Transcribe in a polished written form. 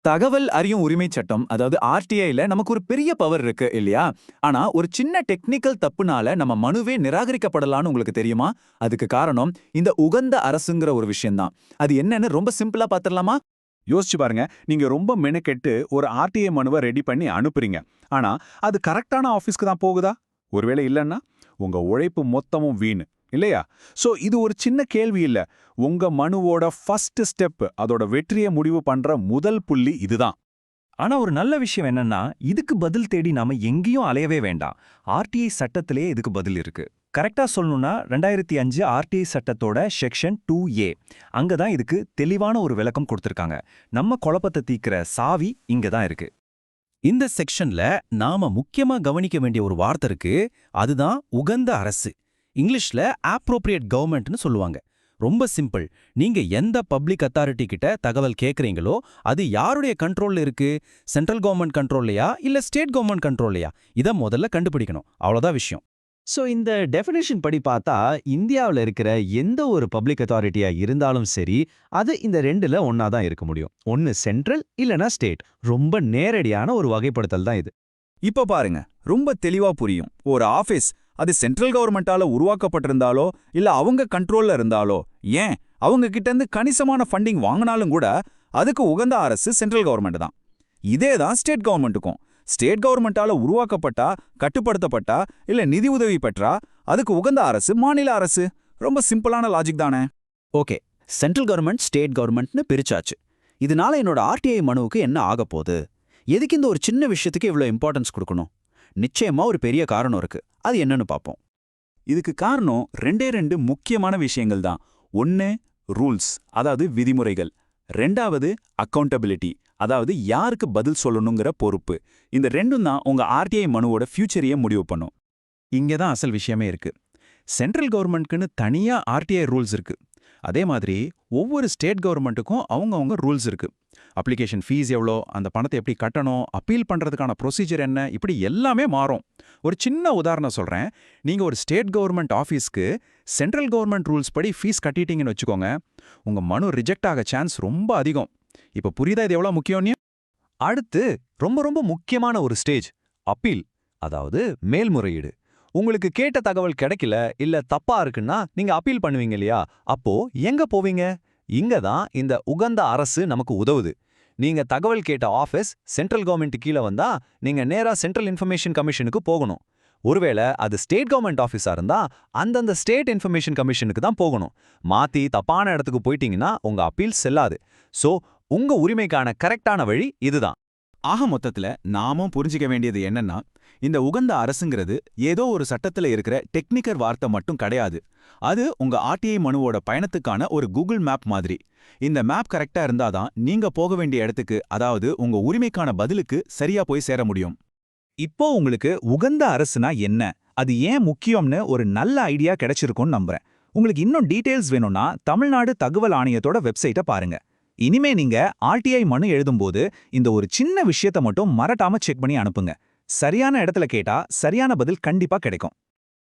தகவல் அறியும் உரிமை சட்டம் அதாவது ஆர்டிஐல நமக்கு ஒரு பெரிய பவர் இருக்கு இல்லையா? ஆனா ஒரு சின்ன டெக்னிக்கல் தப்புனால நம்ம மனுவே நிராகரிக்கப்படலாம்னு உங்களுக்கு தெரியுமா? அதுக்கு காரணம் இந்த உகந்த அரசுங்கிற ஒரு விஷயம்தான். அது என்னன்னு ரொம்ப சிம்பிளா பாத்திரலாமா? யோசிச்சு பாருங்க. நீங்க ரொம்ப மெனக்கெட்டு ஒரு ஆர்டிஐ மனுவை ரெடி பண்ணி அனுப்புறீங்க. ஆனா அது கரெக்டான ஆபீஸ்க்கு தான் போகுதா? ஒருவேளை இல்லைன்னா உங்க உழைப்பு மொத்தமும் வீணு இல்லையா? சோ இது ஒரு சின்ன கேள்வி இல்ல. உங்க மனுவோட ஃபர்ஸ்ட் ஸ்டெப், அதோட வெற்றியை முடிவு பண்ற முதல் புள்ளி இதுதான். ஆனா ஒரு நல்ல விஷயம் என்னன்னா, இதுக்கு பதில் தேடி நாம எங்கேயும் அலையவே வேண்டாம். ஆர்டிஐ சட்டத்திலேயே இதுக்கு பதில் இருக்கு. கரெக்டா சொல்லணும்னா 2005 ஆர்டிஐ சட்டத்தோட செக்ஷன் 2A. அங்க தான் இதுக்கு தெளிவான ஒரு விளக்கம் கொடுத்திருக்காங்க. நம்ம குழப்பத்தை தீர்க்கிற சாவி இங்க தான் இருக்கு. இந்த செக்ஷன்ல நாம முக்கியமா கவனிக்க வேண்டிய ஒரு வார்த்தை இருக்கு. அதுதான் உகந்த அரசு. இங்கிலீஷ்ல அப்ரோப்ரியேட் கவர்மெண்ட்னு சொல்லுவாங்க. ரொம்ப சிம்பிள். நீங்க எந்த பப்ளிக் அத்தாரிட்டி கிட்ட தகவல் கேக்குறீங்களோ அது யாருடைய கண்ட்ரோல்ல இருக்கு? சென்ட்ரல் கவர்மெண்ட் கண்ட்ரோல்லையா இல்ல ஸ்டேட் கவர்மெண்ட் கண்ட்ரோல்லையா? இத முதல்ல கண்டுபிடிக்கணும். அவ்வளவுதான் விஷயம். ஸோ இந்த டெஃபினேஷன் படி பார்த்தா இந்தியாவில் இருக்கிற எந்த ஒரு பப்ளிக் அத்தாரிட்டியா இருந்தாலும் சரி, அது இந்த ரெண்டுல ஒன்னா தான் இருக்க முடியும். ஒன்னு சென்ட்ரல் இல்லனா ஸ்டேட். ரொம்ப நேரடியான ஒரு வகைப்படுத்தல் தான் இது. இப்ப பாருங்க, ரொம்ப தெளிவா புரியும். ஒரு ஆபீஸ் அது சென்ட்ரல் கவர்மெண்டால உருவாக்கப்பட்டிருந்தாலோ இல்ல அவங்க கண்ட்ரோல்ல இருந்தாலோ, ஏன் அவங்க கிட்ட இருந்து கணிசமான ஃபண்டிங் வாங்கினாலும் கூட அதுக்கு உகந்த அரசு சென்ட்ரல் கவர்மெண்ட் தான். இதே தான் ஸ்டேட் கவர்மெண்ட்டுக்கும். ஸ்டேட் கவர்மெண்டால உருவாக்கப்பட்டா, கட்டுப்படுத்தப்பட்டா இல்ல நிதி உதவி பெற்றா அதுக்கு உகந்த அரசு மாநில அரசு. ரொம்ப சிம்பிளான லாஜிக் தானே? ஓகே, சென்ட்ரல் கவர்மெண்ட் ஸ்டேட் கவர்மெண்ட்னு பிரிச்சாச்சு. இதனால என்னோட ஆர்டிஐ மனுவுக்கு என்ன ஆகப்போகுது? எதுக்கு இந்த ஒரு சின்ன விஷயத்துக்கு இவ்வளோ இம்பார்ட்டன்ஸ் கொடுக்கணும்? நிச்சயமா ஒரு பெரிய காரணம் இருக்கு. அது என்னன்னு பார்ப்போம். இதுக்கு காரணம் ரெண்டு முக்கியமான விஷயங்கள் தான். ஒன்னு ரூல்ஸ், அதாவது விதிமுறைகள். ரெண்டாவது அக்கௌண்டபிலிட்டி, அதாவது யாருக்கு பதில் சொல்லணுங்கிற பொறுப்பு. இந்த ரெண்டும் தான் உங்க ஆர்டிஐ மனுவோட ஃபியூச்சரையே முடிவு பண்ணும். இங்க தான் அசல் விஷயமே இருக்கு. சென்ட்ரல் கவர்மெண்ட்க்குன்னு தனியா ஆர்டிஐ ரூல்ஸ் இருக்கு. அதே மாதிரி ஒவ்வொரு ஸ்டேட் கவர்மெண்ட்டுக்கும் அவங்கவங்க ரூல்ஸ் இருக்கு. அப்ளிகேஷன் ஃபீஸ் எவ்வளோ, அந்த பணத்தை எப்படி கட்டணும், அப்பீல் பண்றதுக்கான ப்ரொசீஜர் என்ன, இப்படி எல்லாமே மாறும். ஒரு சின்ன உதாரணம் சொல்றேன். நீங்க ஒரு ஸ்டேட் கவர்மெண்ட் ஆஃபீஸ்க்கு சென்ட்ரல் கவர்மெண்ட் ரூல்ஸ் படி ஃபீஸ் கட்டிட்டீங்கன்னு வச்சுக்கோங்க, உங்க மனு ரிஜெக்ட் ஆக சான்ஸ் ரொம்ப அதிகம். இப்ப புரியுதா இது எவ்வளவு முக்கியம்னு? அடுத்து ரொம்ப ரொம்ப முக்கியமான ஒரு ஸ்டேஜ், அப்பீல், அதாவது மேல்முறையீடு. உங்களுக்கு கேட்ட தகவல் கிடைக்கல இல்ல தப்பா இருக்குன்னா நீங்க அப்பீல் பண்ணுவீங்க இல்லையா? அப்போ எங்க போவீங்க? இங்க தான் இந்த உகந்த அரசு நமக்கு உதவுது. நீங்க தகவல் கேட்ட ஆபீஸ் சென்ட்ரல் கவர்மெண்ட் கீழே வந்தா நீங்க நேரா சென்ட்ரல் இன்ஃபர்மேஷன் கமிஷனுக்கு போகணும். ஒருவேளை அது ஸ்டேட் கவர்மெண்ட் ஆஃபீஸா இருந்தா அந்தந்த ஸ்டேட் இன்ஃபர்மேஷன் கமிஷனுக்கு தான் போகணும். மாத்தி தப்பான இடத்துக்கு போயிட்டீங்கன்னா உங்க அப்பீல் செல்லாது. சோ உங்க உரிமைக்கான கரெக்டான வழி இதுதான். ஆக மொத்தத்துல நாமும் புரிஞ்சிக்க வேண்டியது என்னன்னா, இந்த உகந்த அரசுங்கிறது ஏதோ ஒரு சட்டத்துல இருக்கிற டெக்னிக்கல் வார்த்தை மட்டும் கிடையாது. அது உங்க ஆர்டிஐ மனுவோட பயணத்துக்கான ஒரு கூகுள் மேப் மாதிரி. இந்த மேப் கரெக்டா இருந்தாதான் நீங்க போக வேண்டிய இடத்துக்கு, அதாவது உங்க உரிமைக்கான பதிலுக்கு சரியா போய் சேர முடியும். இப்போ உங்களுக்கு உகந்த அரசுனா என்ன, அது ஏன் முக்கியம்னு ஒரு நல்ல ஐடியா கிடைச்சிருக்கும்னு நம்புறேன். உங்களுக்கு இன்னும் டீடைல்ஸ் வேணும்னா தமிழ்நாடு தகவல் ஆணையத்தோட வெப்சைட்டை பாருங்க. இனிமே நீங்க ஆர்டிஐ மனு எழுதும்போது இந்த ஒரு சின்ன விஷயத்தை மட்டும் மறக்காம செக் பண்ணி அனுப்புங்க. சரியான இடத்துல கேட்டா சரியான பதில் கண்டிப்பா கிடைக்கும்.